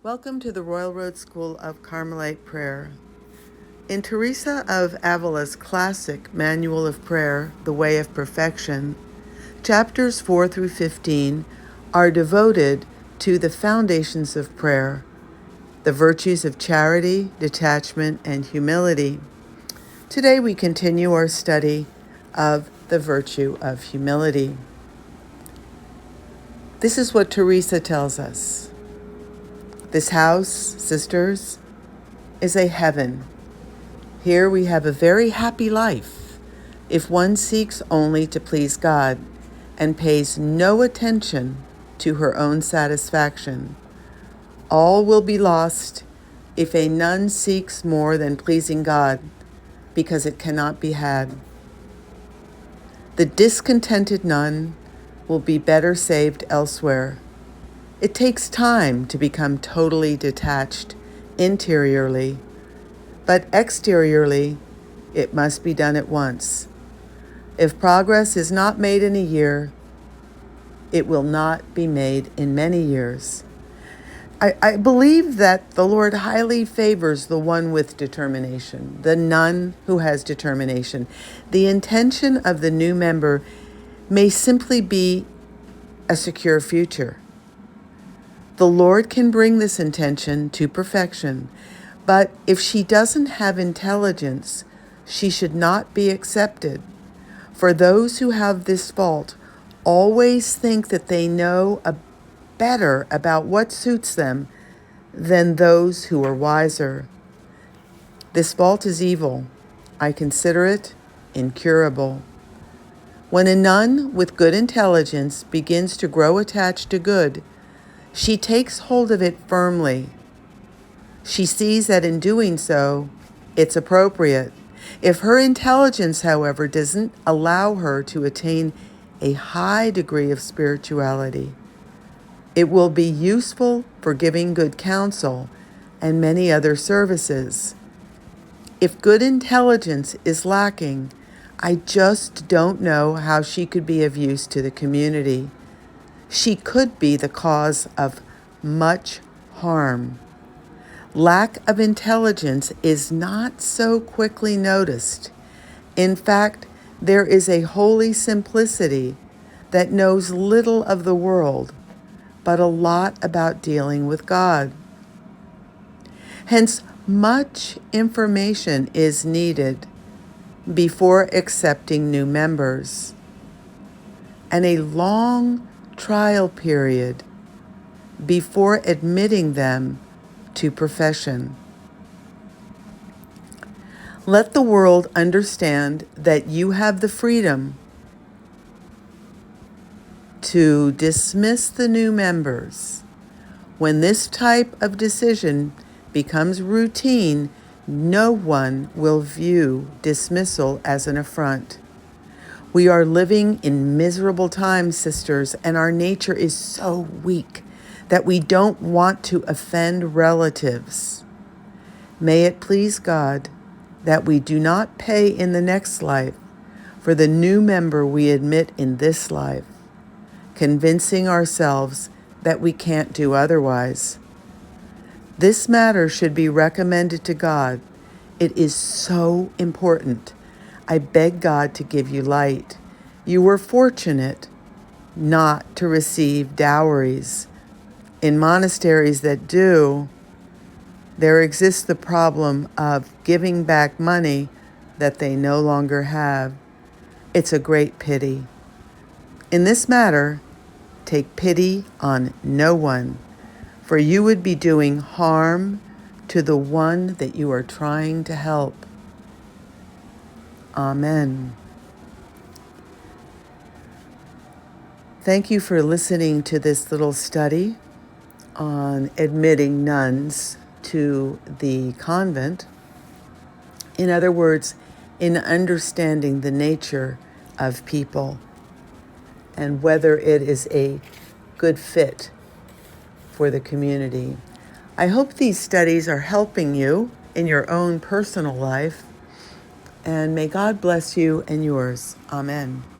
Welcome to the Royal Road School of Carmelite Prayer. In Teresa of Avila's classic Manual of Prayer, The Way of Perfection, chapters 4 through 15 are devoted to the foundations of prayer, the virtues of charity, detachment, and humility. Today we continue our study of the virtue of humility. This is what Teresa tells us. This house, sisters, is a heaven. Here we have a very happy life if one seeks only to please God and pays no attention to her own satisfaction. All will be lost if a nun seeks more than pleasing God, because it cannot be had. The discontented nun will be better saved elsewhere. It takes time to become totally detached interiorly, but exteriorly, it must be done at once. If progress is not made in a year, it will not be made in many years. I believe that the Lord highly favors the one with determination, the nun who has determination. The intention of the new member may simply be a secure future. The Lord can bring this intention to perfection, but if she doesn't have intelligence, she should not be accepted. For those who have this fault always think that they know better about what suits them than those who are wiser. This fault is evil. I consider it incurable. When a nun with good intelligence begins to grow attached to good, she takes hold of it firmly. She sees that in doing so, it's appropriate. If her intelligence, however, doesn't allow her to attain a high degree of spirituality, it will be useful for giving good counsel and many other services. If good intelligence is lacking, I just don't know how she could be of use to the community. She could be the cause of much harm. Lack of intelligence is not so quickly noticed. In fact, there is a holy simplicity that knows little of the world, but a lot about dealing with God. Hence, much information is needed before accepting new members, and a long trial period before admitting them to profession. Let the world understand that you have the freedom to dismiss the new members. When this type of decision becomes routine, no one will view dismissal as an affront. We are living in miserable times, sisters, and our nature is so weak that we don't want to offend relatives. May it please God that we do not pay in the next life for the new member we admit in this life, convincing ourselves that we can't do otherwise. This matter should be recommended to God. It is so important. I beg God to give you light. You were fortunate not to receive dowries. In monasteries that do, there exists the problem of giving back money that they no longer have. It's a great pity. In this matter, take pity on no one, for you would be doing harm to the one that you are trying to help. Amen. Thank you for listening to this little study on admitting nuns to the convent. In other words, in understanding the nature of people and whether it is a good fit for the community. I hope these studies are helping you in your own personal life, and may God bless you and yours. Amen.